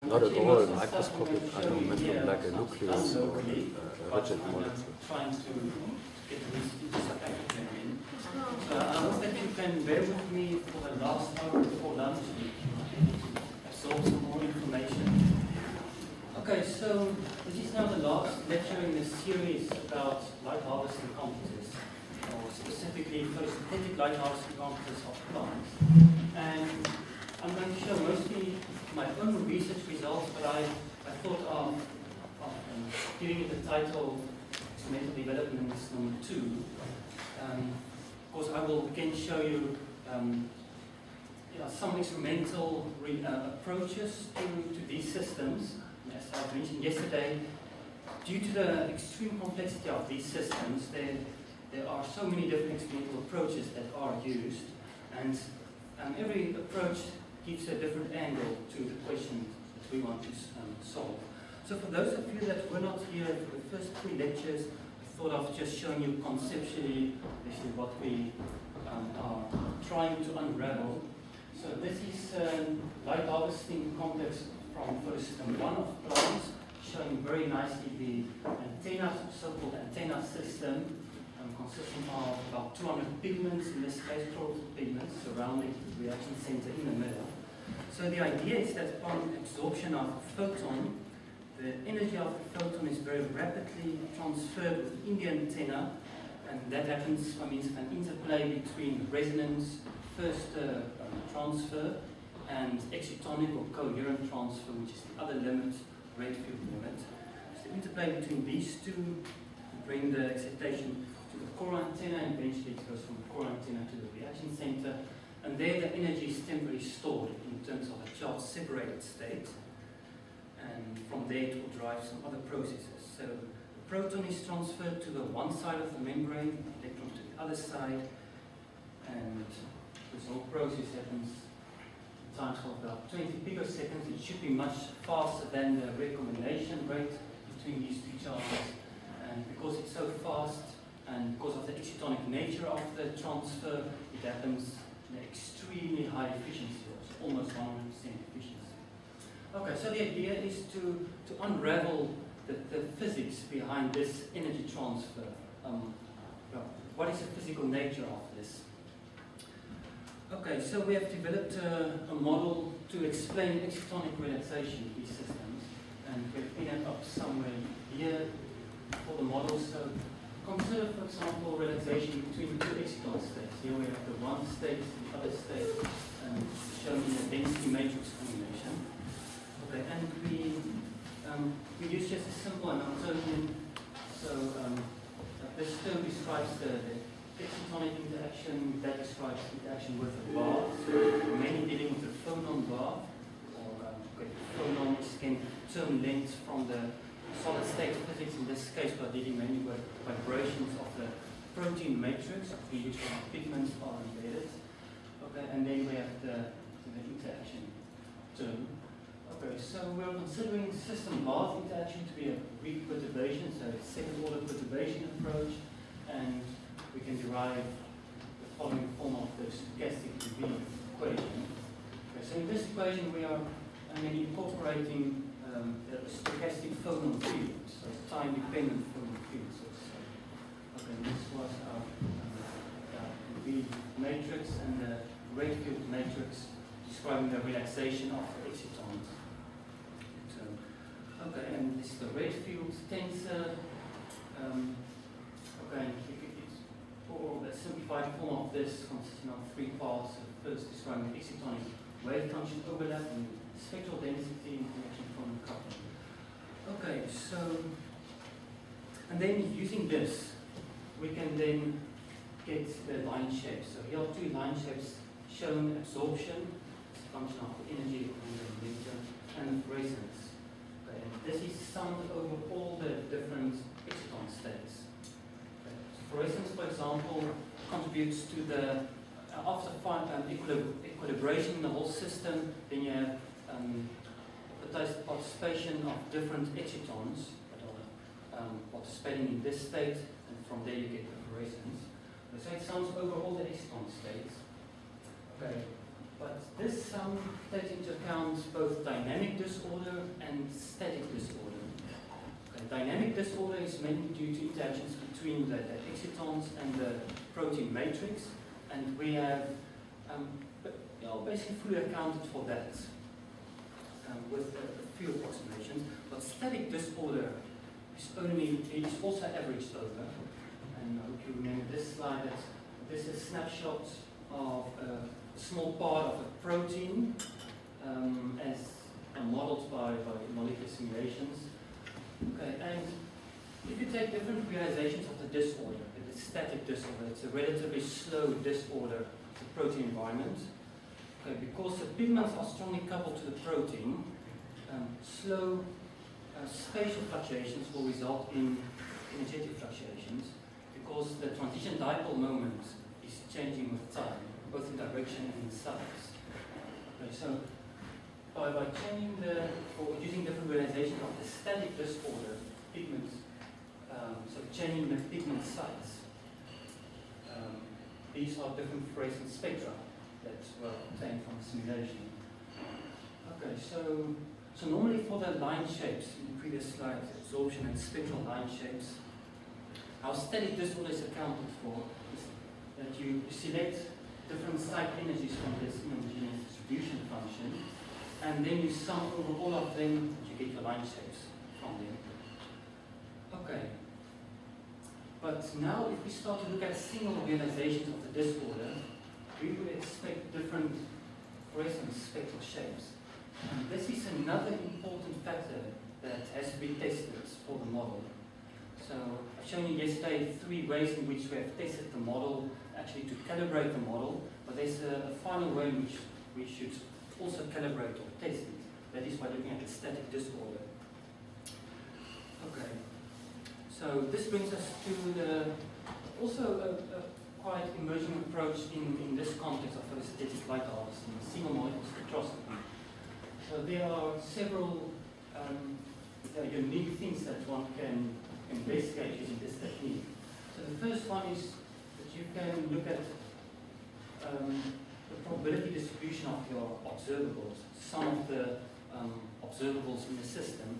Not at all microscopic, I don't mean like a nucleus or a rigid molecule. Trying to get this into South Africa in. So I hope that you can bear with me for the last hour before lunch to absorb some more information. Okay, so this is now the last lecture in the series about light harvesting computers, or specifically photosynthetic light harvesting computers of plants. And I'm going to show mostly my own research results, but I thought of giving it the title Experimental Developments number 2. Of course, I will again show you some experimental approaches to these systems. As I mentioned yesterday, due to the extreme complexity of these systems, there are so many different experimental approaches that are used, and every approach gives a different angle to the question that we want to solve. So for those of you that were not here for the first 3 lectures, I thought of just showing you conceptually what we are trying to unravel. So this is light harvesting complex from photosystem 1 of plants, showing very nicely the antenna, so-called antenna system, consisting of about 200 pigments, in this case chlorophyll pigments, surrounding the reaction center in the middle. So the idea is that upon absorption of a photon, the energy of the photon is very rapidly transferred within the antenna, and that happens by means of an interplay between resonance, first transfer, and excitonic or coherent transfer, which is the other limit, rate field limit. So the interplay between these two bring the excitation to the core antenna, and eventually it goes from the core antenna to the reaction center, and there the energy is temporarily stored in terms of a charge separated state, and from there it will drive some other processes. So the proton is transferred to the one side of the membrane, the electron to the other side, and this whole process happens in times of about 20 picoseconds. It should be much faster than the recombination rate between these two charges, and because it's so fast and because of the excitonic nature of the transfer, it happens in an extremely high efficiency, almost 100% efficiency. Okay, so the idea is to unravel the physics behind this energy transfer. What is the physical nature of this? Okay, so we have developed a model to explain excitonic relaxation in these systems, and we've pinned it up somewhere here for the model. So consider, for example, relaxation between 2 exciton states. Here we have the one state, the other state, and shown in a density matrix combination. Okay, and we use just a simple Hamiltonian. So this term describes the excitonic interaction, that describes interaction with a bar. So we're mainly dealing with the phonon bar, or phonons can term lengths from the solid state physics. In this case, we're dealing mainly with vibrations of the protein matrix, in which pigments are embedded. Okay, and then we have the interaction term. Okay, so we're considering system bath interaction to be a weak perturbation, so a second order perturbation approach, and we can derive the following form of the stochastic Debye equation. Okay, so in this equation we are incorporating the stochastic phonon field, so time-dependent phonon field. So, okay, this was our Debye matrix and the rate field matrix describing the relaxation of the excitons. Okay, and this is the rate field tensor. Okay, and for the simplified form of this, consisting of 3 parts. First, describing the excitonic wave function overlap and spectral density in connection from the coupling. Okay, so, and then using this, we can then get the line shapes. So here are 2 line shapes shown: absorption, function of the energy and the momentum, and resonance. Okay, and this is summed over all the different exciton states. Okay. So fluorescence, for example, contributes to the after equilibration in the whole system. Then you have participation of different excitons that are participating in this state, and from there you get the fluorescence. So it sums over all the exciton states. Okay. But this sum takes into account both dynamic disorder and static disorder. Okay, dynamic disorder is mainly due to interactions between the excitons and the protein matrix, and we have basically fully accounted for that with a few approximations. But static disorder is also averaged over, and I hope you remember this slide, that this is a snapshot of a small part of a protein as modeled by molecular simulations. Okay, and if you take different realizations of the disorder, it's static disorder, it's a relatively slow disorder of the protein environment. Okay, because the pigments are strongly coupled to the protein, slow spatial fluctuations will result in energetic fluctuations because the transition dipole moment is changing with time, both in direction and in size. Okay, so by changing or using different realizations of the static disorder pigments, so changing the pigment size, these are different fluorescence spectra that were obtained from the simulation. Okay, so normally for the line shapes in the previous slide, absorption and spectral line shapes, how static disorder is accounted for is that you select different site energies from this homogeneous distribution function, and then you sum over all of them, you get your line shapes from them. Okay. But now if we start to look at single realizations of the disorder, we would expect different fluorescence spectral shapes. And this is another important factor that has to be tested for the model. So I've shown you yesterday 3 ways in which we have tested the model, actually to calibrate the model, but there's a final way in which we should also calibrate or test it. That is by looking at the static disorder. Okay. So this brings us to also a quite emerging approach in this context of photosynthetic light harvesting, single molecule spectroscopy. So there are several unique things that one can investigate using this technique. So the first one is that you can look at the probability distribution of your observables, some of the observables in the system.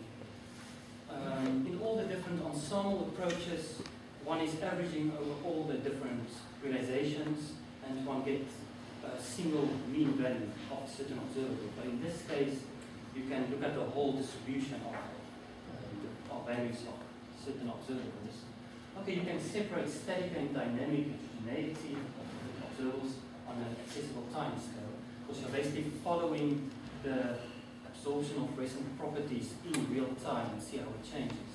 In all the different ensemble approaches, one is averaging over all the different realizations, and one gets a single mean value of a certain observable. But in this case, you can look at the whole distribution of values of certain observables. Okay, you can separate static and dynamic heterogeneity of observables on an accessible time scale, because you're basically following the absorption of fluorescent properties in real time and see how it changes.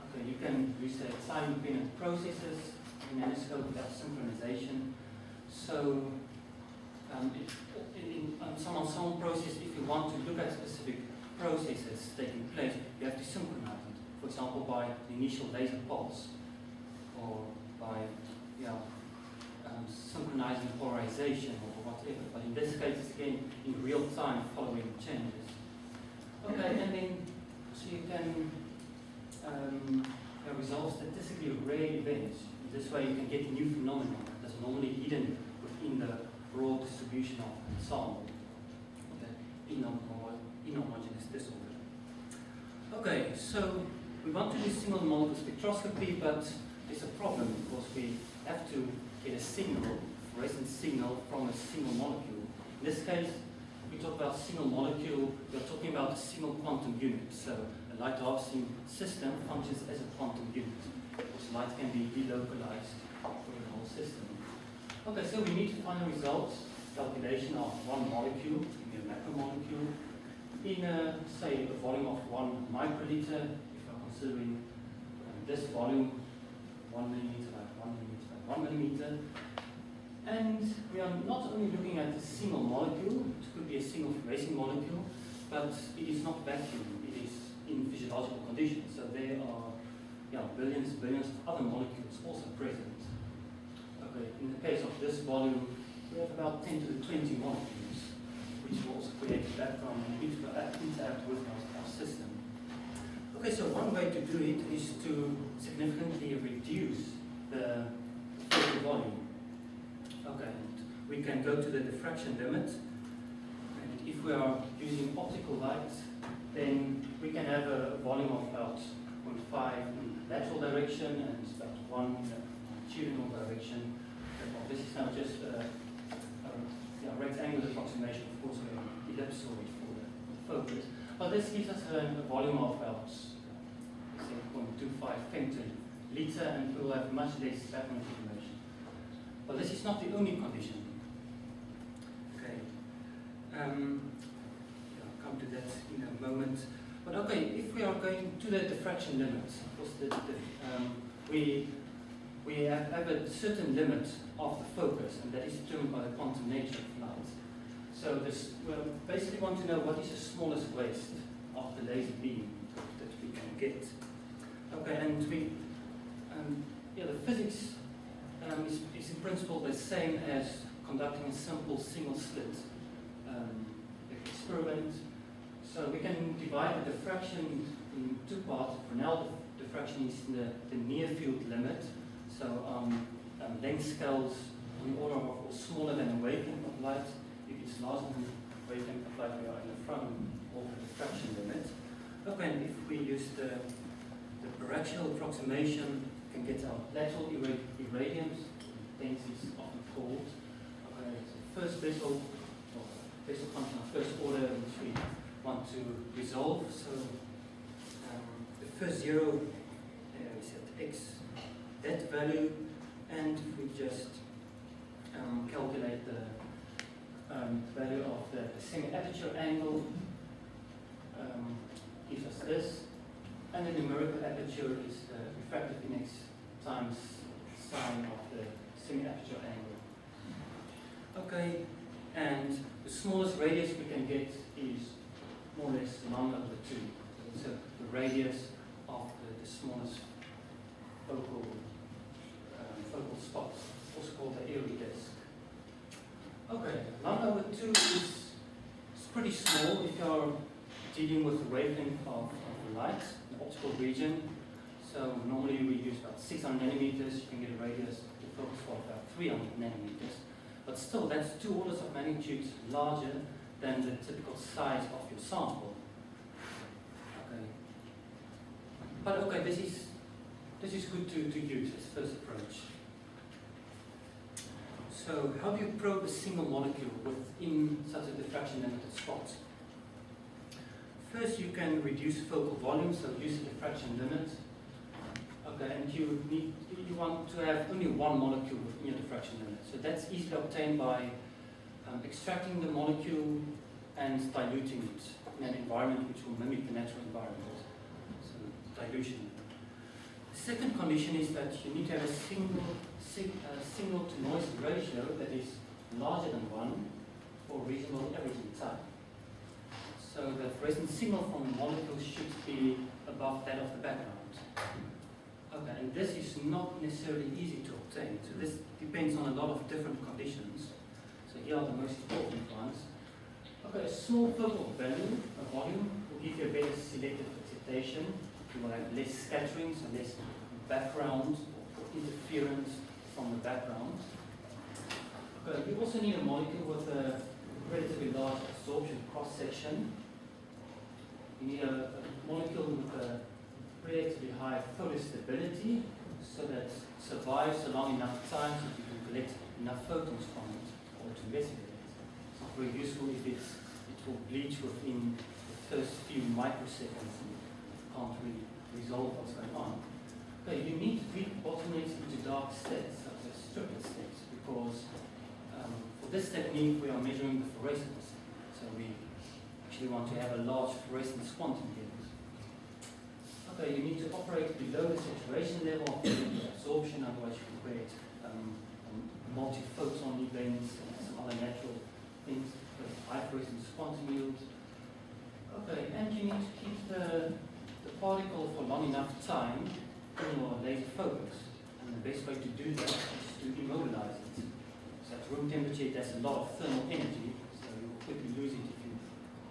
Okay, you can use time-dependent processes in nanoscope without synchronization. So in some ensemble process, if you want to look at specific processes taking place, you have to synchronize it. For example, by the initial laser pulse, or by synchronizing polarization or whatever. But in this case, it's again in real time following changes. Okay, and then so you can resolve statistically rare events. In this way, you can get new phenomena that's normally hidden within the broad distribution of ensemble, the inhomogeneous disorder. Okay, so we want to do single molecule spectroscopy, but there's a problem because we have to get a signal, fluorescent signal, from a single molecule. In this case, we talk about single molecule, we're talking about a single quantum unit. So a light harvesting system functions as a quantum unit, because light can be delocalized for the whole system. Okay, so we need to find a result, calculation of one molecule, maybe a macromolecule, in say a volume of 1 microliter, if I'm considering this volume, 1 millimeter by 1 millimeter by 1 millimeter. And we are not only looking at a single molecule, it could be a single racing molecule, but it is not vacuum, it is in physiological conditions. So there are billions of other molecules also present. Okay, in the case of this volume, we have about 10 to the 20 molecules, which will also create a background and interact with our system. Okay, so one way to do it is to significantly reduce the total volume. Okay, and we can go to the diffraction limit. And if we are using optical light, then we can have a volume of about 0.5 in lateral direction and about 1 in the longitudinal direction. This is now just a rectangular approximation, of course, we are ellipsoid for the focus. But this gives us a volume of about 0.25 femtoliter, and we will have much less background information. But this is not the only condition. Okay. I'll come to that in a moment. But okay, if we are going to the diffraction limit, of course, we have a certain limit of the focus, and that is determined by the quantum nature of light. So we basically want to know what is the smallest waste of the laser beam that we can get. Okay, and the physics is in principle the same as conducting a simple single slit experiment. So we can divide the diffraction in two parts. For now, the diffraction is in the near field limit. So length scales on the order of smaller than a wavelength of light. If it's larger than a wavelength of light, we are in the front of the diffraction limit. Okay, and if we use the paraxial approximation, we can get our lateral irradiance. Length is often called. Okay, so first Bessel function of first order, which we want to resolve. So the first zero, we set x, that value, and we just calculate the value of the semi-aperture angle, gives us this, and the numerical aperture is the refractive index times sine of the semi-aperture angle. Okay, and the smallest radius we can get is more or less 1/2. So the radius of the smallest focal spot, also called the airy disk. Okay, 1/2 is pretty small if you are dealing with the wavelength of the light, the optical region. So normally we use about 600 nanometers. You can get a radius to focus for about 300 nanometers. But still, that's 2 orders of magnitude larger than the typical size of your sample. Okay. But okay, this is good to use as first approach. So how do you probe a single molecule within such a diffraction limited spot? First, you can reduce focal volume, so use the diffraction limit. Okay, and you want to have only one molecule within your diffraction limit. So that's easily obtained by extracting the molecule and diluting it in an environment which will mimic the natural environment. So dilution. The second condition is that you need to have a signal to noise ratio that is larger than 1 for reasonable averaging time. So the fluorescent signal from the molecule should be above that of the background. Okay, and this is not necessarily easy to obtain. So this depends on a lot of different conditions. So here are the most important ones. Okay, a small focal volume will give you a better selective excitation. You will have less scattering, so less background or interference from the background. Okay, you also need a molecule with a relatively large absorption cross-section. You need a molecule with a relatively high photostability, so that it survives a long enough time so that you can collect enough photons from it or to investigate it. It's not very useful if it will bleach within the first few microseconds and you can't really resolve what's going on. Okay, you need to treat bottlenecks into dark states, such as triplet states, because for this technique we are measuring the fluorescence. So we actually want to have a large fluorescence quantum here. Okay, you need to operate below the saturation level of the absorption, otherwise you can create multi-photon events and some other natural things with high fluorescence quantum yield. Okay, and you need to keep the particle for long enough time in your laser focus. And the best way to do that is to immobilize it. So at room temperature it has a lot of thermal energy, so you will quickly lose it if you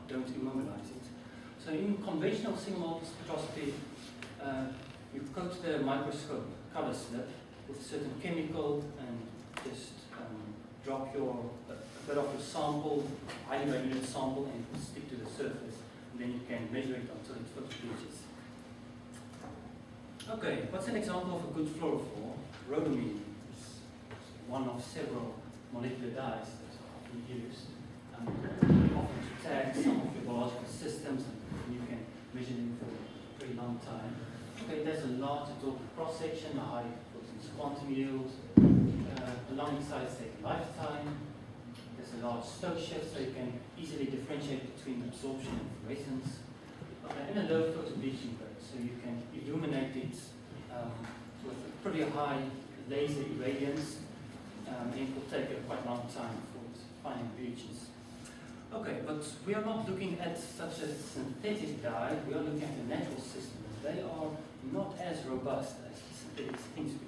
don't immobilize it. So in conventional single-molecule spectroscopy, you coat the microscope color slip with a certain chemical and just drop a bit of your sample, highly granular sample, and stick to the surface. And then you can measure it until it photobleaches. Okay, what's an example of a good fluorophore? Rhodamine is one of several molecular dyes that are often used. Often to tag some of your biological systems, and you can measure them for a pretty long time. Okay, there's a large absorptive cross-section, a high quantum yield, a long inside state lifetime. There's a large Stokes shift, so you can easily differentiate between absorption and fluorescence. And a low photobleaching rate, so you can illuminate it with a pretty high laser irradiance, and it will take a quite long time for finding bleaches. Okay, but we are not looking at such a synthetic dye, we are looking at a natural system. They are not as robust as the synthetic things we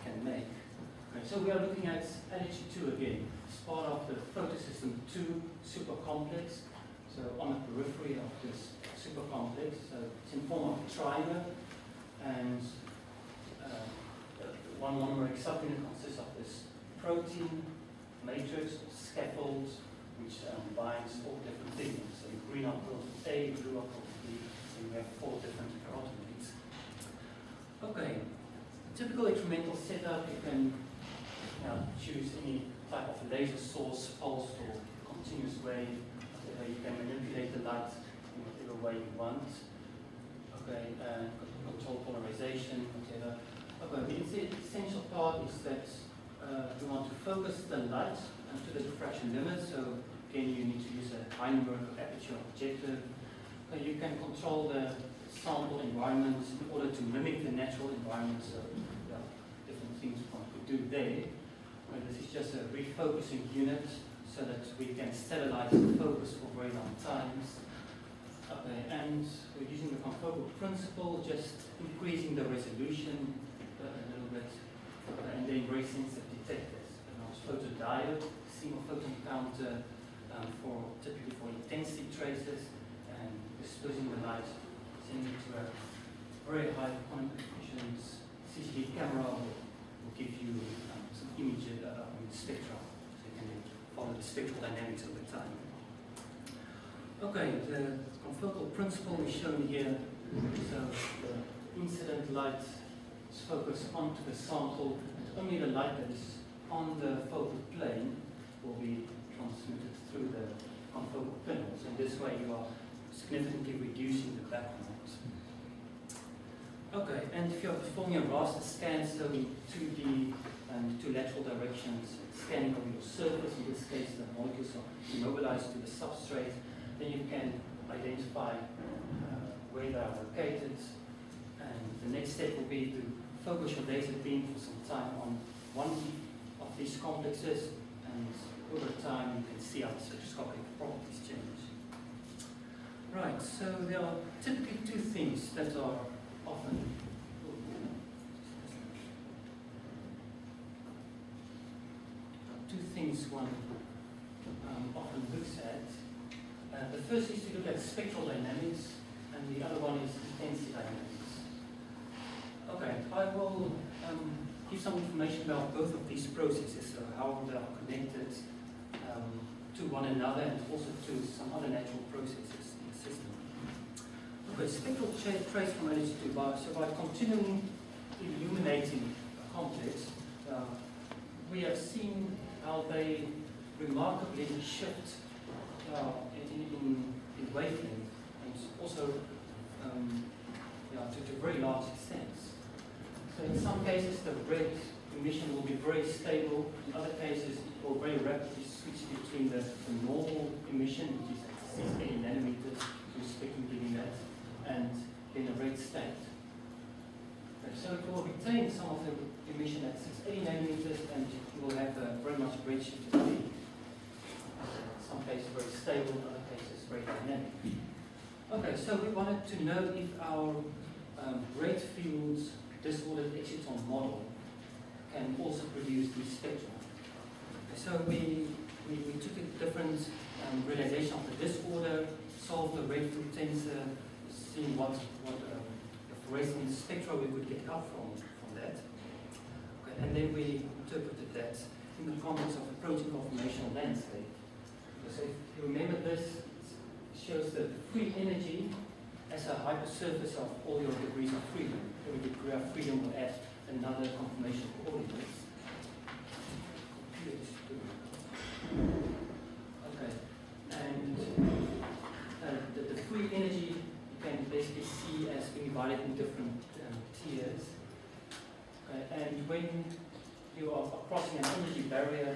can make. Okay, so we are looking at LH2 again. It's part of the photosystem 2 supercomplex. So on the periphery of this supercomplex, so it's in form of a trimer, and one monomer Exciton consists of this protein matrix, or scaffold, which binds all different things. So green alcohol A, blue alcohol B, and we have 4 different carotenoids. Okay, typical experimental setup, you can choose any type of laser source, pulsed or continuous wave. You can manipulate the light in whatever way you want. Okay, control polarization, whatever. Okay, the essential part is that you want to focus the light to the diffraction limit. So again, you need to use a high numerical aperture objective. You can control the sample environment in order to mimic the natural environment. So different things one could do there. This is just a refocusing unit, so that we can sterilize the focus for very long times. Okay, and we're using the confocal principle, just increasing the resolution a little bit, and then very sensitive detectors. Photodiode, single photon counter, typically for intensity traces, and dispersing the light, sending it to a very high quantum efficient CCD camera will give you some images, spectral. Follow the spectral dynamics over time. Okay, the confocal principle is shown here. So the incident light is focused onto the sample, and only the light that is on the focal plane will be transmitted through the confocal pinholes. And this way you are significantly reducing the background. Okay, and if you are performing a raster scan, so in 2D and 2 lateral directions, scanning of your surface, in this case the molecules are immobilized to the substrate, then you can identify where they are located. And the next step will be to focus your laser beam for some time on one of these complexes, and over time you can see how the spectroscopic properties change. Right, so there are typically 2 things that are often one often looks at. The first is to look at spectral dynamics, and the other one is intensity dynamics. Okay, I will give some information about both of these processes, so how they are connected to one another, and also to some other natural processes in the system. Okay, spectral trace from LH2 so by continuing illuminating a complex, we have seen how they remarkably shift in wavelength, and also to very large extents. So in some cases the red emission will be very stable, in other cases it will very rapidly switch between the normal emission, which is at 680 nanometers, to spectrum giving that, and in a red state. Okay, so it will retain some of the emission at 680 nanometers, and you will have a very much redshifted peak. In some cases very stable, in other cases very dynamic. Okay, so we wanted to know if our rate fields disordered exciton model can also produce these spectra. Okay, so we took a different realization of the disorder, solved the rate field tensor, seeing what the fluorescence spectra we could get out from that. Okay, Okay, and then we interpreted that in the context of the protein conformational landscape. So if you remember this, it shows the free energy as a hypersurface of all your degrees of freedom. Every degree of freedom will add another conformational coordinate. Okay, and the free energy you can basically see as being divided in different tiers. Okay, and when you are crossing an energy barrier,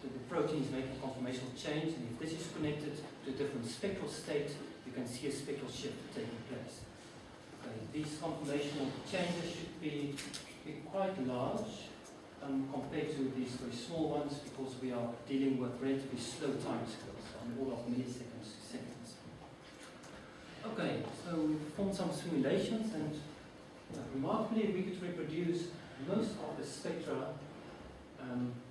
the protein is making a conformational change, and if this is connected to a different spectral state, you can see a spectral shift taking place. Okay, these conformational changes should be quite large compared to these very small ones, because we are dealing with relatively slow time scales, on the order of milliseconds to seconds. Okay, so we performed some simulations, and remarkably we could reproduce most of the spectra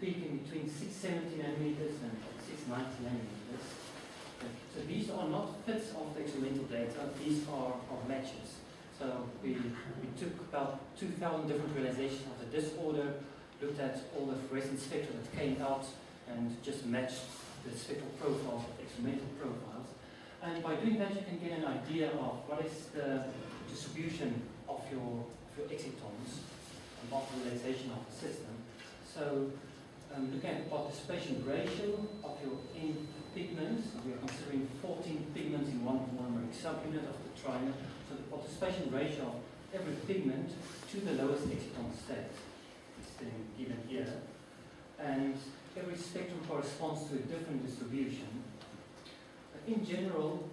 peaking between 670 nanometers and 690 nanometers. Okay. So these are not fits of the experimental data, these are matches. So we took about 2,000 different realizations of the disorder, looked at all the fluorescent spectra that came out, and just matched the spectral profiles of the experimental profiles. And by doing that, you can get an idea of what is the distribution of your excitons and of the realization of the system. So, looking at the participation ratio of your N pigments, we are considering 14 pigments in one monomeric subunit of the trimer. So the participation ratio of every pigment to the lowest exciton state is given here. And every spectrum corresponds to a different distribution. In general,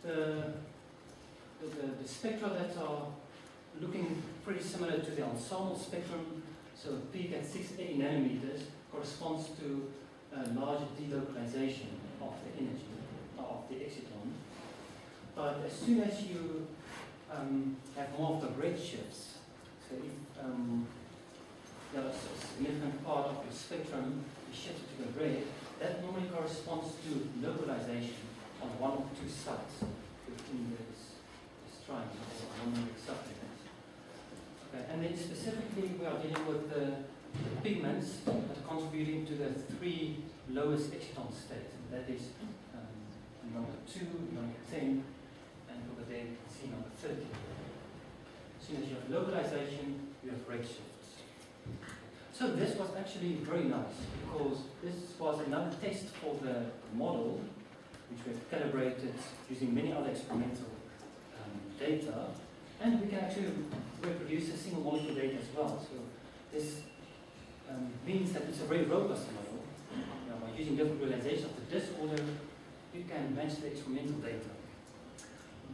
the spectra that are looking pretty similar to the ensemble spectrum, so a peak at 680 nanometers corresponds to a larger delocalization of the energy of the exciton. But as soon as you have more of the redshifts, so if a significant part of your spectrum is shifted to the red, that normally corresponds to localization on one or two sites within this triangle or monomeric subunit. Okay, and then specifically we are dealing with the pigments that are contributing to the three lowest exciton states, and that is number 2, number 10, and over there you can see number 30. As soon as you have localization, you have redshifts. So this was actually very nice, because this was another test for the model, which we have calibrated using many other experimental data, and we can actually reproduce a single molecule data as well. So this means that it's a very robust model. By using different realization of the disorder, you can match the experimental data.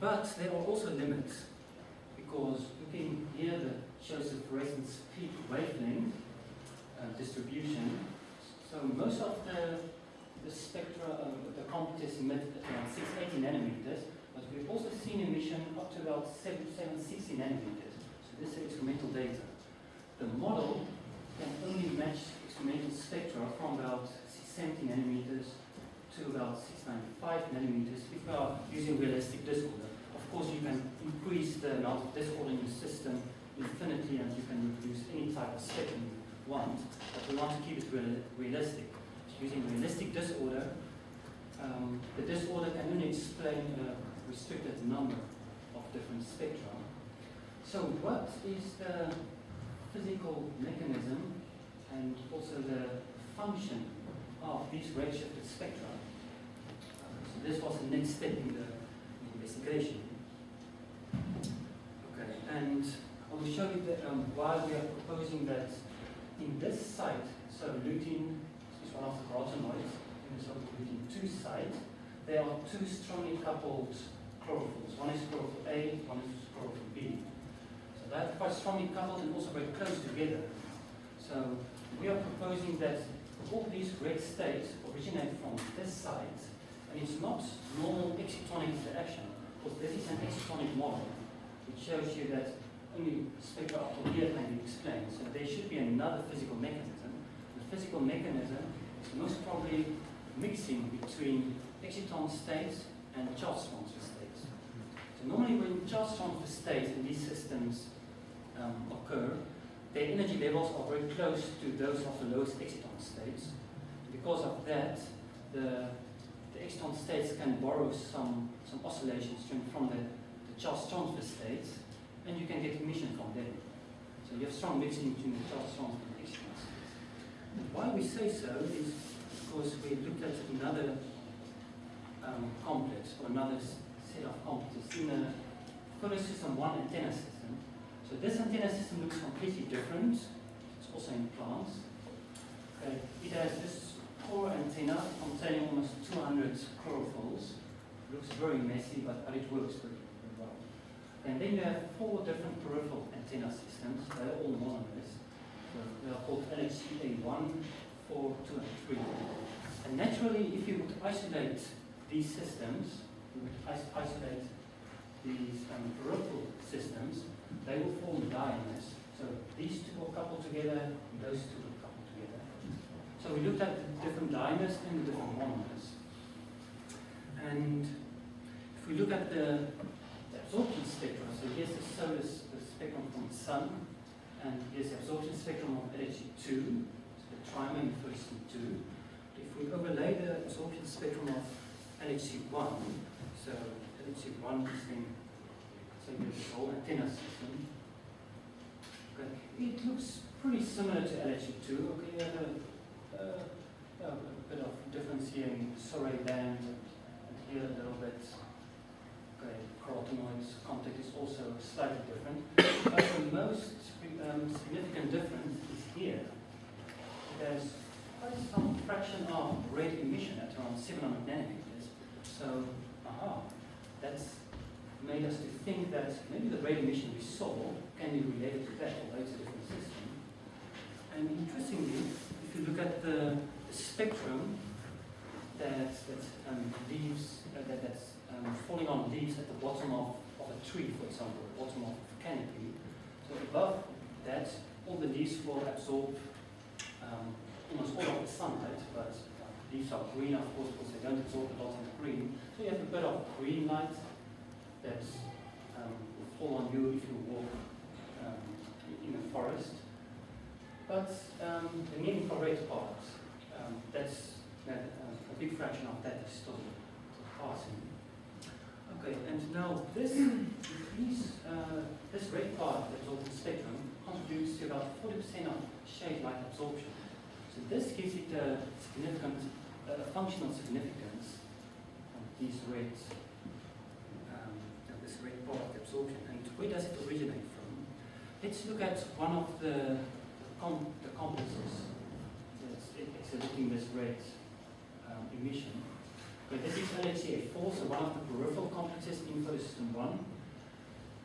But there are also limits, because looking here that shows the fluorescence peak wavelength distribution. So most of the spectra, the computers emit at around 680 nanometers, but we've also seen emission up to about 760 nanometers. So this is experimental data. The model can only match experimental spectra from about 670 nanometers to about 695 nanometers if we are using realistic disorder. Of course, you can increase the amount of disorder in your system infinitely, and you can reproduce any type of spectrum you want, but we want to keep it realistic. So using realistic disorder, the disorder can only explain a restricted number of different spectra. So what is the physical mechanism and also the function of these redshifted spectra? So this was the next step in the investigation. Okay, and I will show you why we are proposing that in this site, so lutein is one of the carotenoids, in the so-called lutein 2 site, there are two strongly coupled chlorophylls. One is chlorophyll A, one is chlorophyll B. So they're quite strongly coupled and also very close together. So we are proposing that all these red states originate from this site, and it's not normal excitonic interaction, because this is an excitonic model, which shows you that only spectra up to here can be explained. So there should be another physical mechanism. The physical mechanism is most probably mixing between exciton states and charge transfer states. So normally when charge transfer states in these systems occur, their energy levels are very close to those of the lowest exciton states. Because of that, the exciton states can borrow some oscillations from the charge transfer states, and you can get emission from them. So you have strong mixing between the charge transfer and the exciton states. And why we say so is because we looked at another complex, or another set of complexes in a photosystem 1 antenna system. So this antenna system looks completely different. It's also in plants. Okay. It has this core antenna containing almost 200 chlorophylls. It looks very messy, but it works very well. And then you have 4 different peripheral antenna systems. They're all monomers. So they are called LHCA1, 4, 2, and 3. And naturally, if you would isolate these systems, you would isolate these peripheral systems, they will form dimers. So these two will couple together, and those two will couple together. So we looked at the different dimers and the different monomers. And if we look at the absorption spectrum, so here's the solar spectrum from the sun, and here's the absorption spectrum of LHC2, so the trimer in photosystem 2. If we overlay the absorption spectrum of LHC1, so LHC1 is then the whole antenna system. Okay. It looks pretty similar to LHC2. Okay, you have a bit of difference here in Sorey band, and here a little bit. Okay, carotenoids contact is also slightly different. But the most significant difference is here. There's quite some fraction of rate emission at around 700 nanometers. So, that's made us to think that maybe the rate emission we saw can be related to that, although it's a different system. And interestingly, if you look at the spectrum that's falling on leaves at the bottom of a tree, for example, the bottom of a canopy, so above that, all the leaves will absorb almost all of the sunlight, but leaves are green, of course, because they don't absorb a lot in the green. So you have a bit of green light that will fall on you if you walk in a forest. But the near-infrared part, that's a big fraction of that is still passing. Okay, and now this red part, the absorption spectrum, contributes to about 40% of shade light absorption. So this gives it a significant functional significance of these reds. This red part of the absorption. And where does it originate from? Let's look at one of the complexes that's exhibiting this red emission. Okay, this is LHCA4, so one of the peripheral complexes in photosystem 1.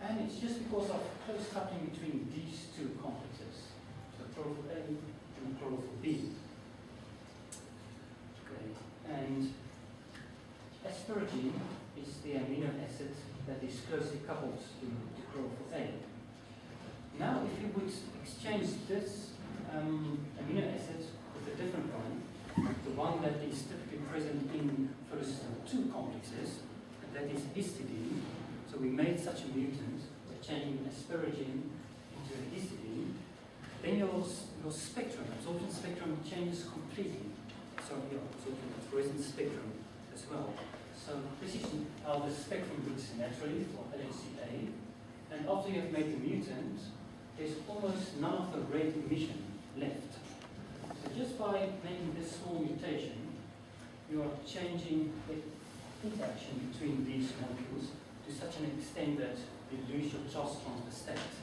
And it's just because of close coupling between these two complexes, so chlorophyll A and chlorophyll B. Okay, and asparagine is the amino acid that is closely coupled to chlorophyll A. Now, if you would exchange this amino acid with a different one, the one that is typically present in photosystem 2 complexes, and that is histidine. So we made such a mutant by changing asparagine into a histidine. Then your spectrum, absorption spectrum, changes completely. So your absorption fluorescence spectrum as well. So this is how the spectrum looks naturally for LHCA. And after you have made the mutant, there's almost none of the red emission left. So just by making this small mutation, you are changing the interaction between these molecules to such an extent that you lose your charge transfer state.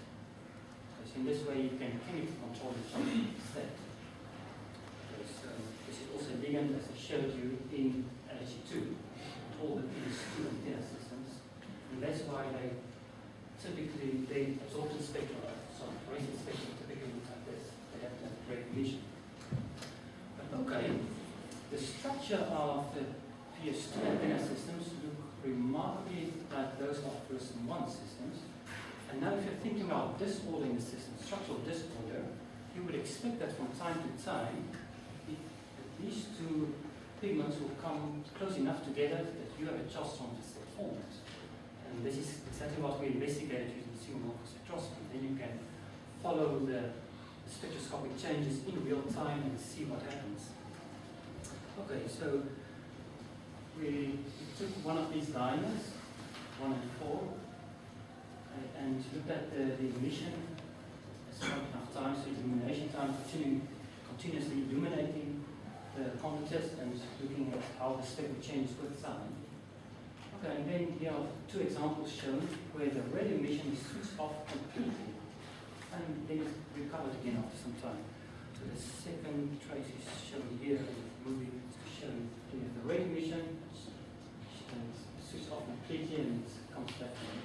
So in this way you can chemically control the charge transfer state. Okay, so this is also a ligand, as I showed you, in LHC2, all the previous 2 antenna systems. And that's why they typically, the absorption spectrum, fluorescence spectrum typically looks like this. They have that great vision. But okay, the structure of the PS2 antenna systems look remarkably like those of photosystem 1 systems. And now if you're thinking about disorder in the system, structural disorder, you would expect that from time to time, these two pigments will come close enough together that you have a charge transfer state formed. And this is exactly what we investigated using single-molecule spectroscopy. Then you can follow the spectroscopic changes in real time and see what happens. Okay, so we took one of these dimers, 1 and 4, and looked at the emission as enough time, so illumination time, continuously illuminating the conductors and looking at how the spectrum changes with time. Okay, and then here are 2 examples shown where the red emission is switched off completely and then it's recovered again after some time. So the second trace is shown here, moving to show here the red emission switched off completely and it comes back again.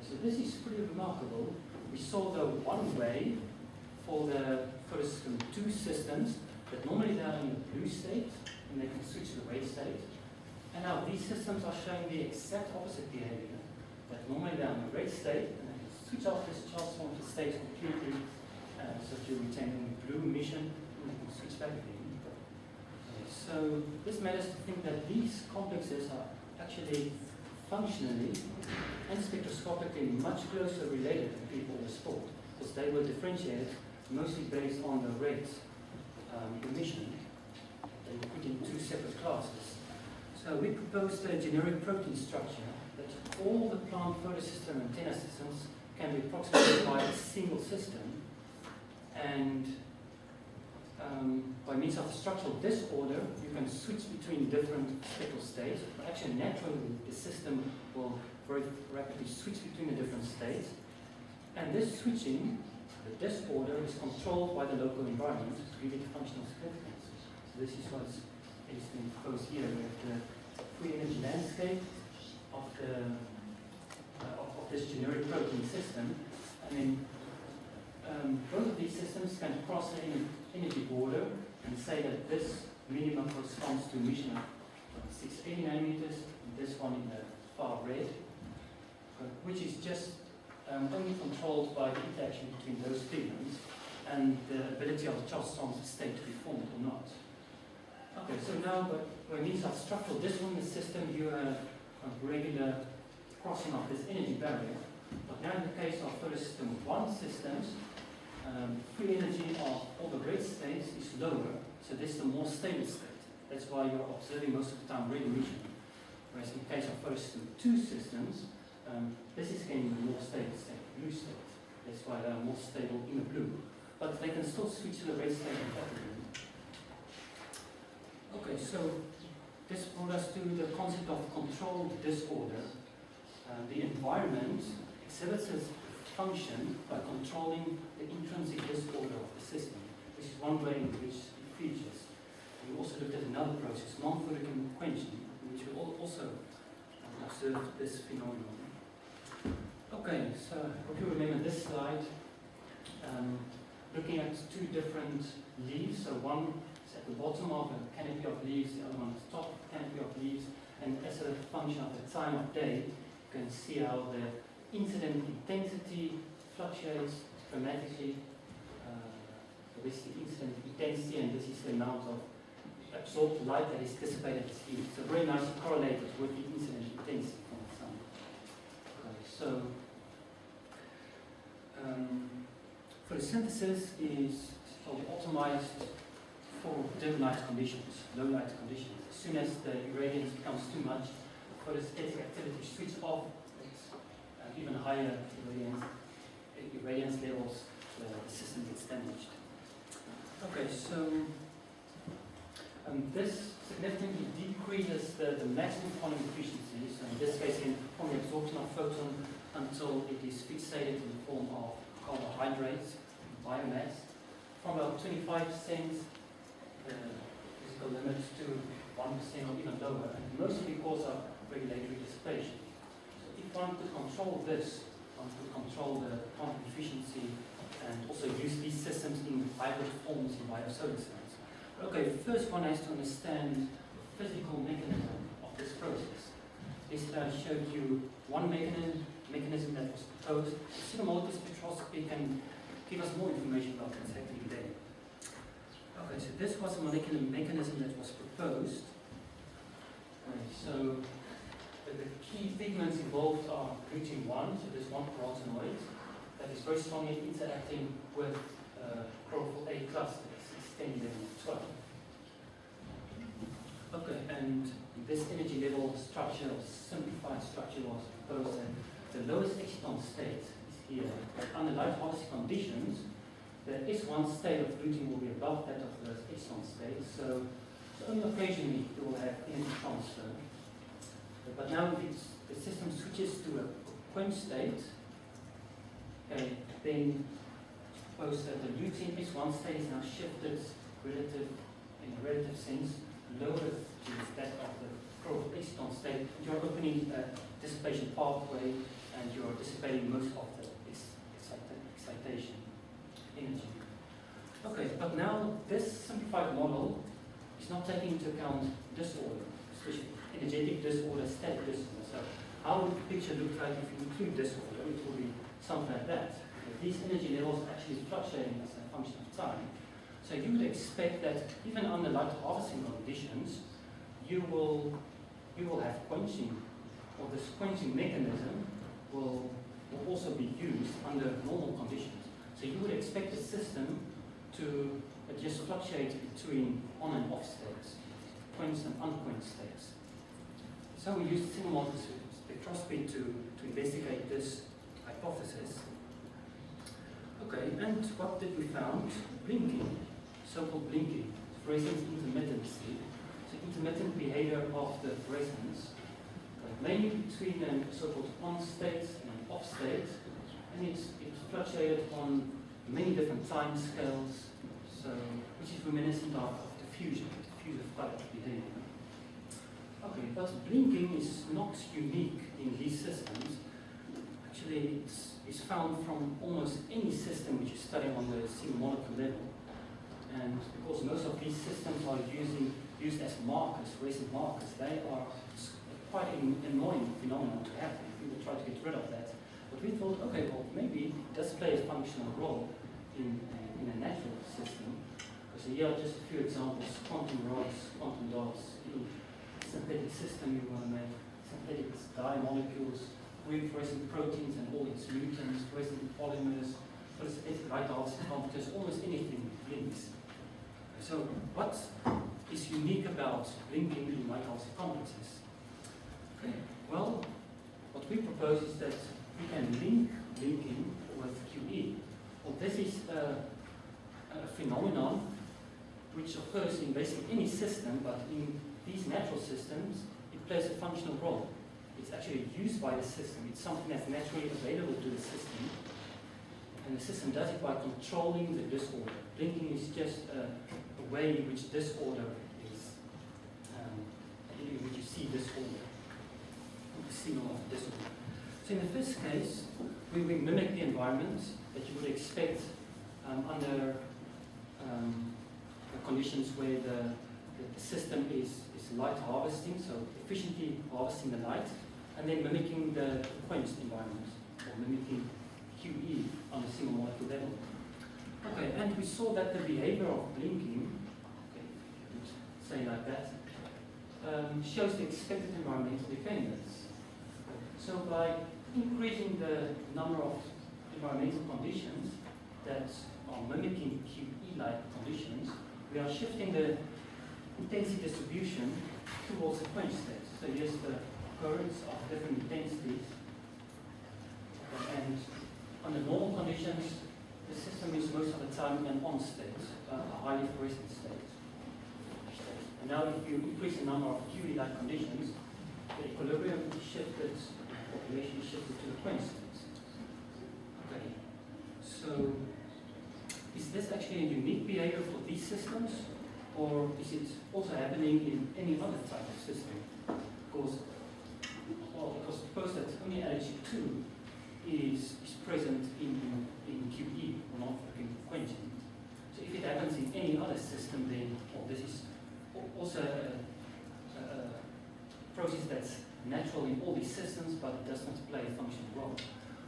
So this is pretty remarkable. We saw the one way for the photosystem 2 systems that normally they are in the blue state and they can switch to the red state. And now these systems are showing the exact opposite behavior. That normally they are in the red state and they can switch off this Tjaart Krüger state completely so that you retain only blue emission and they can switch back again. So this made us to think that these complexes are actually functionally and spectroscopically much closer related than people always thought, because they were differentiated mostly based on the red emission. They were put in 2 separate classes. So we proposed a generic protein structure that all the plant photosystem antenna systems can be approximated by a single system, and by means of the structural disorder, you can switch between different spectral states. Actually, naturally, the system will very rapidly switch between the different states. And this switching, the disorder, is controlled by the local environment to give it functional significance. So this is what's been proposed here. We have the free energy landscape of this generic protein system. And then both of these systems can cross the energy border and say that this minimum corresponds to emission of 680 nanometers, and this one in the far red, which is just only controlled by the interaction between those pigments and the ability of the Tjaart Krüger state to be formed or not. Okay, so now by means of structural disorder in the system, you have a regular crossing of this energy barrier. But now in the case of photosystem 1 systems, free energy of all the red states is lower, so this is a more stable state. That's why you're observing most of the time red emission. Whereas in the case of photosystem 2 systems, this is again a more stable state, blue state. That's why they are more stable in the blue. But they can still switch to the red state and back again. Okay, so this brought us to the concept of controlled disorder. The environment exhibits its function by controlling the intrinsic disorder of the system. This is one way in which it features. We also looked at another process, non-photochemical quenching, in which we also observed this phenomenon. Okay, so hope you remember this slide, looking at 2 different leaves. So one is at the bottom of a canopy of leaves, the other one at the top of the canopy of leaves, and as a function of the time of day, you can see how the incident intensity fluctuates dramatically. This is the incident intensity, and this is the amount of absorbed light that is dissipated as heat. So very nicely correlated with the incident intensity from the sun. Okay, so photosynthesis is optimized for dim light conditions, low light conditions. As soon as the irradiance becomes too much, photosynthetic activity switches off. Even higher irradiance levels, the system gets damaged. Okay, so this significantly decreases the maximum quantum efficiency, so in this case, from the absorption of photon until it is fixated in the form of carbohydrates, biomass, from about 25%, physical limits to 1% or even lower, and mostly because of regulatory dissipation. If one could control this, one could control the quantum efficiency and also use these systems in hybrid forms in biosolar cells. Okay, first one has to understand the physical mechanism of this process. Yesterday I showed you one mechanism that was proposed. Single-molecule spectroscopy can give us more information about what's happening there. Okay, so this was a molecular mechanism that was proposed. Okay, so the key pigments involved are glutin-1, so there's one carotenoid, that is very strongly interacting with chlorophyll A clusters. It's 10 11 12. Okay, and this energy level structure, or simplified structure, was proposed that the lowest exciton state is here. But under light harvesting conditions, the S1 state of routing will be above that of the exciton state. So only occasionally you will have energy transfer. But now if the system switches to a quench state, okay, then suppose that the lutein S1 state is now shifted in a relative sense, lower to that of the chlorophyll exciton state. You're opening a dissipation pathway and you're dissipating most of the excitation energy. Okay, but now this simplified model is not taking into account disorder, especially energetic disorder, static disorder. So how would the picture look like if you include disorder? It will be something like that. These energy levels are actually fluctuating as a function of time. So you would expect that even under light harvesting conditions, you will have quenching, or this quenching mechanism will also be used under normal conditions. So you would expect the system to just fluctuate between on and off states, quenched and unquenched states. So we used single model spectroscopy to investigate this hypothesis. Okay, and what did we found? Blinking, so-called blinking, fluorescence intermittency. So intermittent behavior of the fluorescence, mainly between a so-called on state and an off state, and it fluctuated on many different time scales, so which is reminiscent of diffusion type of behavior. Okay, but blinking is not unique in these systems. Actually, it's found from almost any system which you study on the single molecule level. And because most of these systems are used as markers, fluorescent markers, they are quite an annoying phenomenon to have. We will try to get rid of that. But we thought, okay, well, maybe it does play a functional role in a natural system. So here are just a few examples: quantum rods, quantum dots, any synthetic system you want to make, synthetic dye molecules, weird fluorescent proteins and all its mutants, fluorescent polymers, photosynthetic light harvesting computers, almost anything blinks. So what is unique about blinking in light harvesting computers? Okay. Well, what we propose is that we can link blinking with QE. Well, this is a phenomenon which occurs in basically any system, but in these natural systems, it plays a functional role. It's actually used by the system. It's something that's naturally available to the system, and the system does it by controlling the disorder. Blinking is just a way in which disorder is, in which you see disorder, the signal of disorder. So in the first case, we mimic the environment that you would expect under conditions where the system is light harvesting, so efficiently harvesting the light, and then mimicking the quenched environment, or mimicking QE on a single molecule level. Okay, and we saw that the behavior of blinking, okay, say like that, shows the expected environmental dependence. So by increasing the number of environmental conditions that are mimicking QE-like conditions, we are shifting the intensity distribution towards the quench state. So here's the occurrence of different intensities. And under normal conditions, the system is most of the time an on state, a highly fluorescent state. And now if you increase the number of QE-like conditions, the equilibrium is shifted, the population is shifted to the quench state. Okay. So is this actually a unique behavior for these systems, or is it also happening in any other type of system? Because suppose that only LH2 is present in QE, or not in quenching. So if it happens in any other system, then this is also a process that's natural in all these systems, but it does not play a functional role.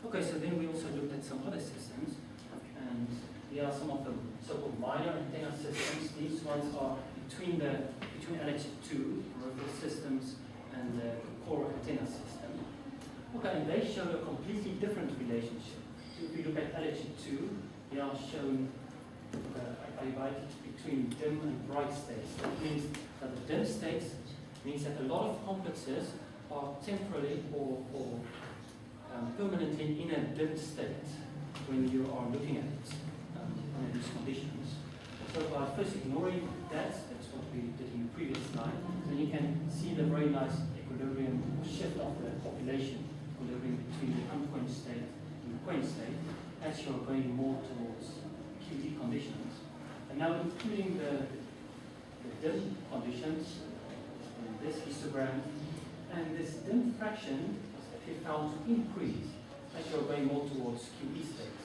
Okay, so then we also looked at some other systems, and here are some of the so-called minor antenna systems. These ones are between LH2, peripheral systems, and the core antenna system. Okay, and they show a completely different relationship. So if you look at LH2, they are shown divided between dim and bright states. That means that the dim states means that a lot of complexes are temporarily or permanently in a dim state when you are looking at it under these conditions. So by first ignoring that, that's what we did in the previous slide, then you can see the very nice equilibrium or shift of the population equilibrium between the unquenched state and the quenched state as you're going more towards QE conditions. And now including the dim conditions, this histogram, and this dim fraction is actually found to increase as you're going more towards QE states.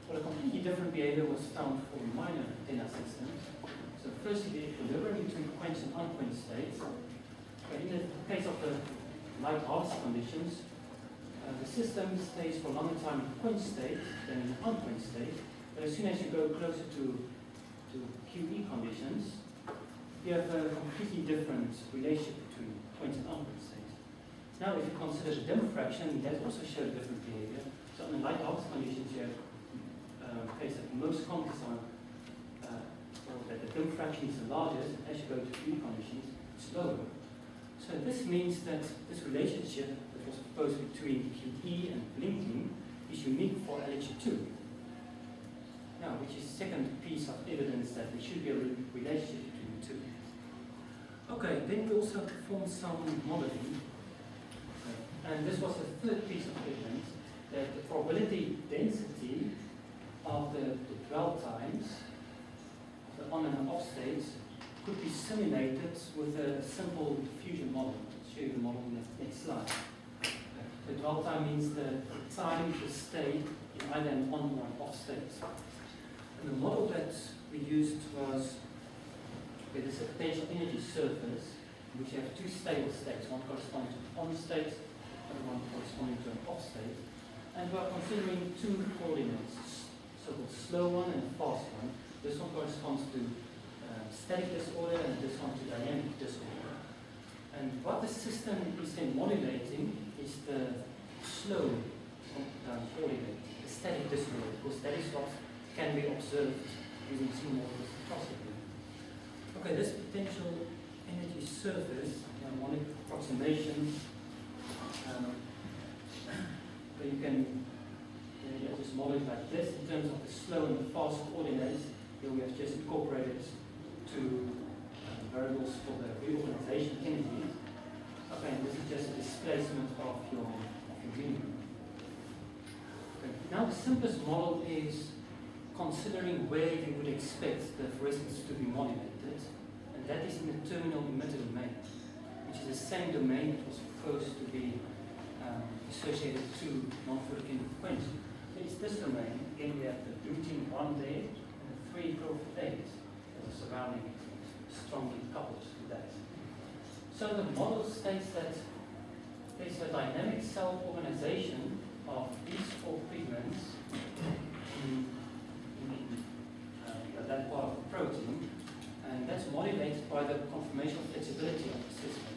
Well, a completely different behavior was found for minor antenna systems. So firstly, the equilibrium between quenched and unquenched states. In the case of the light harvest conditions, the system stays for a longer time in quenched state than in unquenched state. But as soon as you go closer to QE conditions, you have a completely different relationship between quenched and unquenched states. Now, if you consider the diffraction, that also showed different behavior. So in the light harvest conditions, you have a case that most complexes are, or that the diffraction is the largest. As you go to QE conditions, it's lower. So this means that this relationship that was proposed between QE and blinking is unique for LH2. Now, which is the second piece of evidence that there should be a relationship between the two. Okay, then we also performed some modeling. And this was the third piece of evidence, that the probability density of the dwell times of the on and off states could be simulated with a simple diffusion model. I'll show you the model in the next slide. The dwell time means the time to stay in either an on or an off state. And the model that we used was with this potential energy surface, in which you have two stable states, one corresponding to an on state, and one corresponding to an off state. And we are considering two coordinates, so-called slow one and fast one. This one corresponds to static disorder and this one to dynamic disorder. And what the system is then modulating is the slow coordinate, the static disorder, because that is what can be observed using simultaneous spectroscopy. Okay, this potential energy surface, harmonic approximation, so you can just model it like this in terms of the slow and the fast coordinates. Here we have just incorporated two variables for the reorganization energy. Okay, and this is just a displacement of your medium. Okay. Now the simplest model is considering where you would expect the fluorescence to be modulated, and that is in the terminal emitter domain, which is the same domain that was proposed to be associated to non-Fluorescent frequency. So it's this domain. Again, we have the routine 1 there and the 3 growth days as a surrounding strongly coupled to that. So the model states that there's a dynamic cell organization of these 4 pigments in that part of the protein, and that's modulated by the conformational flexibility of the system.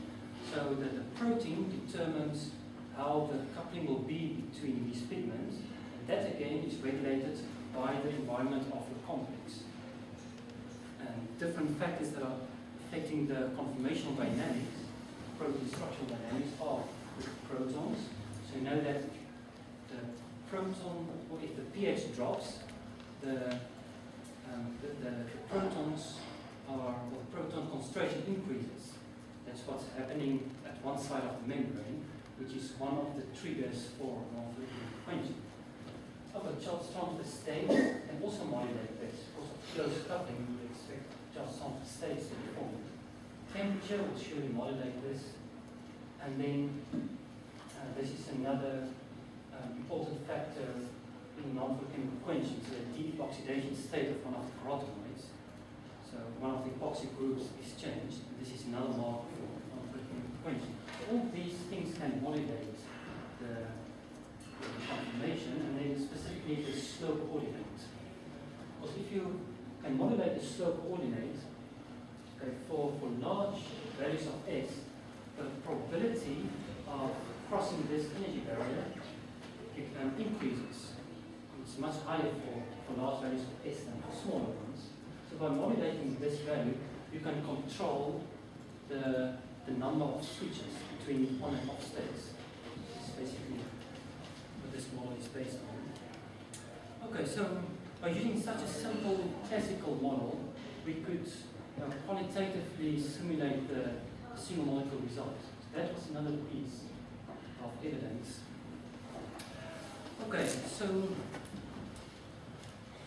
So that the protein determines how the coupling will be between these pigments, and that again is regulated by the environment of the complex. And different factors that are affecting the conformational dynamics, protein structural dynamics, are the protons. So you know that the proton, or if the pH drops, the protons are, or the proton concentration increases. That's what's happening at one side of the membrane, which is one of the triggers for non-Fluorescent frequency. Okay, charge transfer states can also modulate this. Also, close coupling, we would expect charge transfer states to be formed. Temperature will surely modulate this, and then this is another important factor in non-Fluorescent frequency, so the deep oxidation state of one of the carotenoids. So one of the epoxy groups is changed, and this is another marker for non-Fluorescent frequency. All these things can modulate the conformation, and then specifically the slope coordinate. Because if you can modulate the slope coordinate, okay, for large values of S, the probability of crossing this energy barrier increases. it's much higher for large values of S than for smaller ones. So by modulating this value, you can control the number of switches between on and off states. This is basically what this model is based on. Okay, so by using such a simple classical model, we could quantitatively simulate the single molecule result. So that was another piece of evidence. Okay, so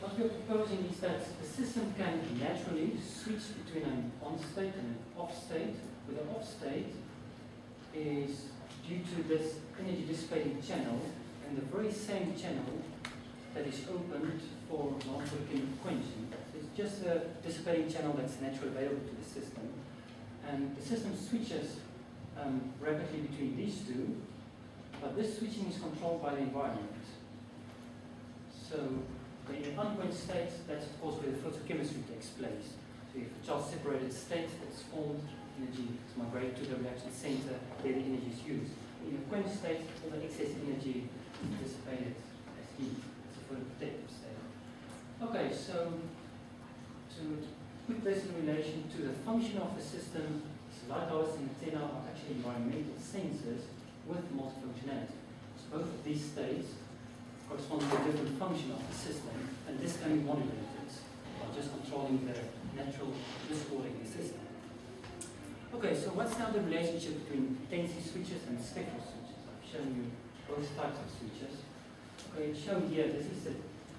what we're proposing is that the system can naturally switch between an on state and an off state, where the off state is due to this energy dissipating channel and the very same channel that is opened for non-working quenching. It's just a dissipating channel that's naturally available to the system. And the system switches rapidly between these two, but this switching is controlled by the environment. So in an unquenched state, that's of course where the photochemistry takes place. So if a charge-separated state that's formed, energy is migrated to the reaction center, where the energy is used. In a quenched state, all the excess energy is dissipated as heat. It's a photoprotective state. Okay, so to put this in relation to the function of the system, lighthouse and antenna are actually environmental sensors with multifunctionality. So both of these states correspond to a different function of the system, and this can be modulated by just controlling the natural disorder in the system. Okay, so what's now the relationship between intensity switches and spectral switches? I've shown you both types of switches. Okay, it's shown here, this is the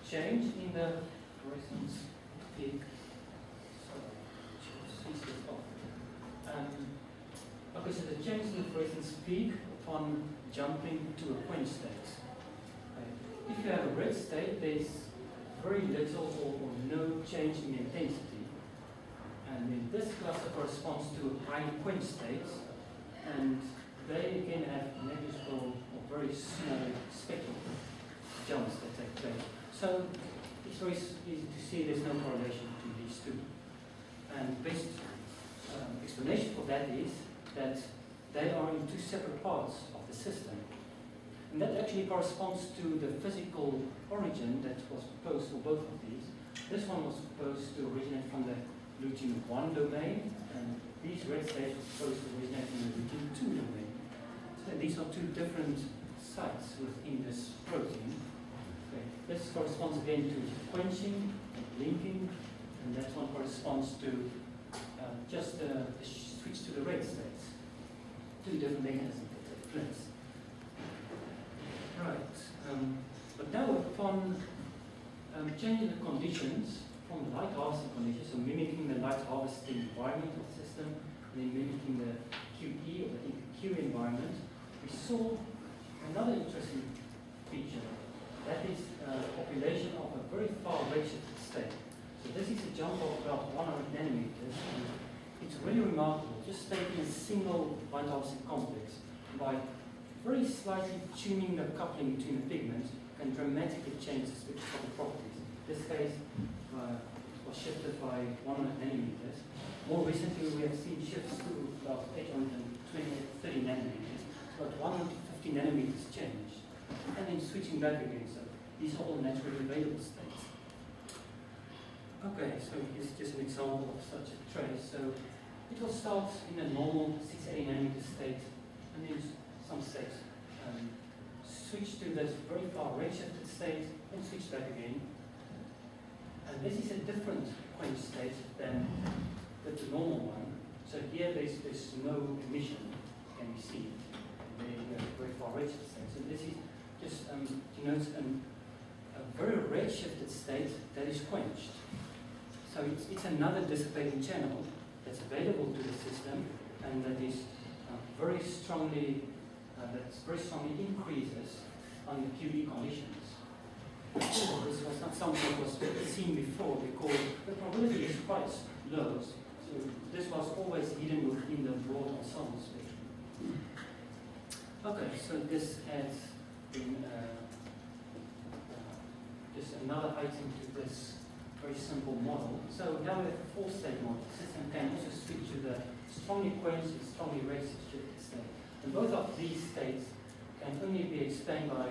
change in the fluorescence peak. Okay, so the change in the fluorescence peak upon jumping to a quench state. Okay. If you have a red state, there's very little or no change in the intensity. And then this cluster corresponds to high quench states, and they again have negligible or very small spectral jumps that take place. So it's very easy to see there's no correlation between these two. And best explanation for that is that they are in two separate parts of the system. And that actually corresponds to the physical origin that was proposed for both of these. This one was proposed to originate from the lutein 1 domain, and these red states were proposed to originate from the lutein 2 domain. So these are two different sites within this protein. Okay. This corresponds again to quenching and linking, and that one corresponds to just the switch to the red states. Two different mechanisms that take place. Right. But now upon changing the conditions from the light harvesting conditions, so mimicking the light harvesting environment of the system, and then mimicking the QE or the Q environment, we saw another interesting feature. That is population of a very far redshifted state. So this is a jump of about 100 nanometers. And it's really remarkable, just taking a single light harvesting complex by very slightly tuning the coupling between the pigments can dramatically change the spectroscopic properties. In this case, it was shifted by 100 nanometers. More recently, we have seen shifts to about 830 nanometers. So about 150 nanometers change. And then switching back again. So these are all naturally available states. Okay, so here's just an example of such a trace. So it will start in a normal 680 nanometer state, and then some states switch to this very far redshifted state, and switch back again. And this is a different quench state than the normal one. So here there's no emission, can be seen. And there you have a very far redshifted state. So this is just denotes a very redshifted state that is quenched. So it's another dissipating channel that's available to the system, and that is very strongly increases on the QE conditions. This was not something that was seen before because the probability is quite low. So this was always hidden within the broad ensemble spectrum. Okay, so this adds in just another item to this very simple model. So now we have a four-state model. The system can also switch to the strongly quenched and strongly redshifted state. And both of these states can only be explained by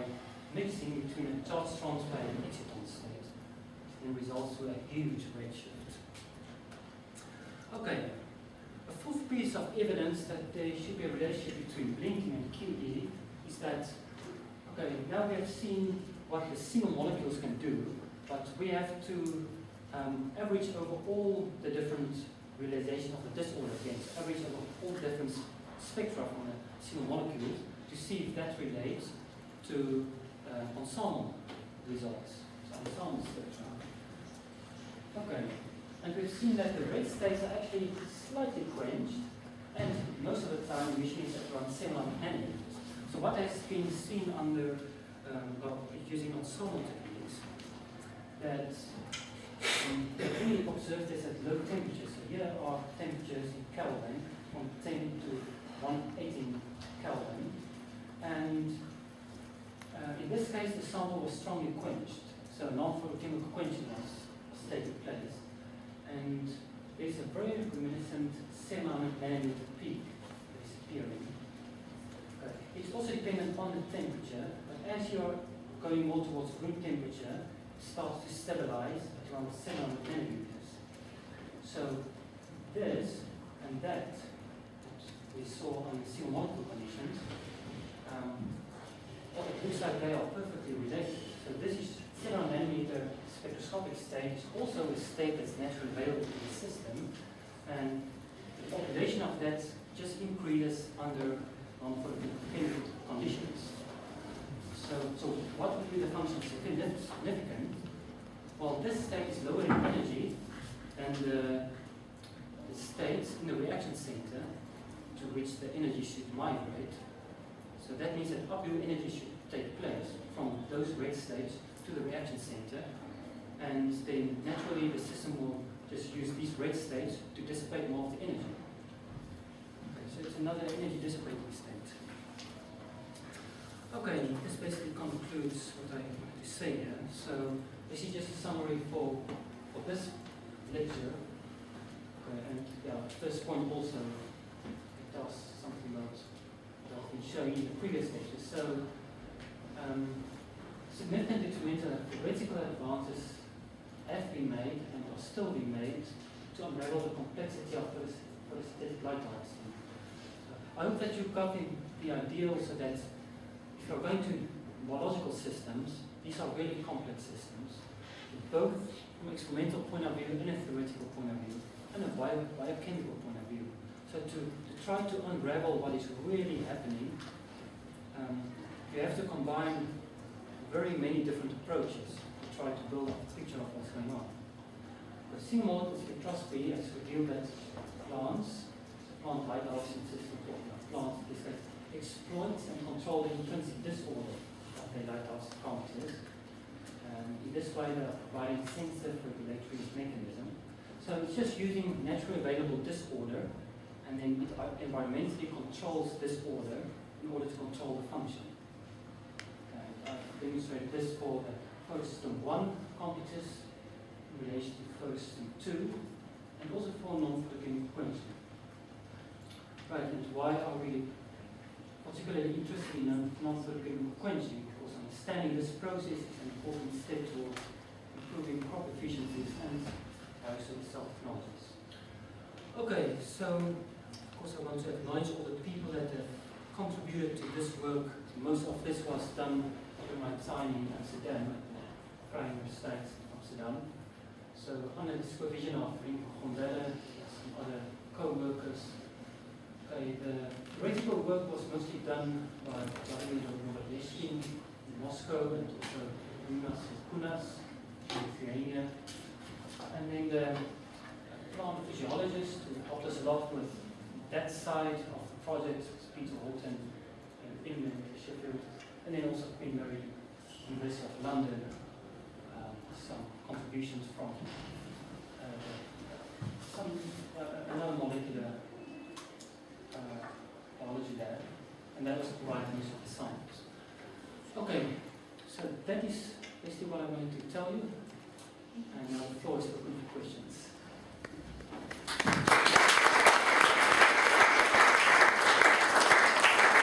mixing between a charge transfer and an exciton state, and results with a huge redshift. Okay, a fourth piece of evidence that there should be a relationship between blinking and QE is that, okay, now we have seen what the single molecules can do, but we have to average over all the different realization of the disorder again, so average over all the different spectra from the single molecules to see if that relates to ensemble results, so ensemble spectra. Okay, and we've seen that the red states are actually slightly quenched, and most of the time usually it's at around 700 nanometers. So what has been seen under using ensemble techniques, that they only observed this at low temperatures. So here are temperatures in Kelvin, from 10 to 118 Kelvin, and in this case the sample was strongly quenched, so non-photochemical quenching was taking place, and there's a very reminiscent 700 nanometer peak that is appearing. It's also dependent on the temperature, but as you're going more towards room temperature, it starts to stabilize at around 700 nanometers. So this and that we saw on the single molecule conditions, it looks like they are perfectly related. So this is 700 nanometer spectroscopic state is also a state that's naturally available in the system, and the population of that just increases under non-photochemical conditions. So what would be the function of significant? Well, this state is lower in energy than the states in the reaction center to which the energy should migrate. So that means that uphill energy should take place from those red states to the reaction center, and then naturally the system will just use these red states to dissipate more of the energy. Okay, so it's another energy dissipating state. Okay, this basically concludes what I wanted to say here. So this is just a summary for this lecture. Okay, and yeah, first point also it tells something about what I've been showing in the previous lectures. So significant experimental theoretical advances have been made and are still being made to unravel the complexity of photosynthetic light harvesting. I hope that you've got the ideal so that if you're going to biological systems, these are really complex systems, both from an experimental point of view and a theoretical point of view, and a biochemical point of view. So to try to unravel what is really happening, you have to combine very many different approaches to try to build up a picture of what's going on. The single molecule spectroscopy has revealed that plant light harvesting systems, or plants exploit and control the intrinsic disorder of their light harvesting parameters. In this way, they are providing sensitive regulatory mechanism. So it's just using naturally available disorder, and then it environmentally controls disorder in order to control the function. I've demonstrated this for the photosystem 1 computers in relation to photosystem 2, and also for non-photochemical quenching. Right, and why are we particularly interested in non-photochemical quenching? Because understanding this process is an important step towards improving crop efficiencies and cell technologies. Okay, so of course I want to acknowledge all the people that have contributed to this work. Most of this was done during my time in Amsterdam, at the Vrije Universiteit Amsterdam. So under the supervision of Rinko Gondelle, some other co-workers. Okay, the theoretical work was mostly done by Vladimir Novodeshkin in Moscow, and also Jonas Kunas in Lithuania. And then the plant physiologist who helped us a lot with that side of the project, Peter Holton in Sheffield, and then also been very University of London, some contributions from another molecular biology lab, and that was provided most of the science. Okay, so that is basically what I wanted to tell you, and now the floor is open for questions.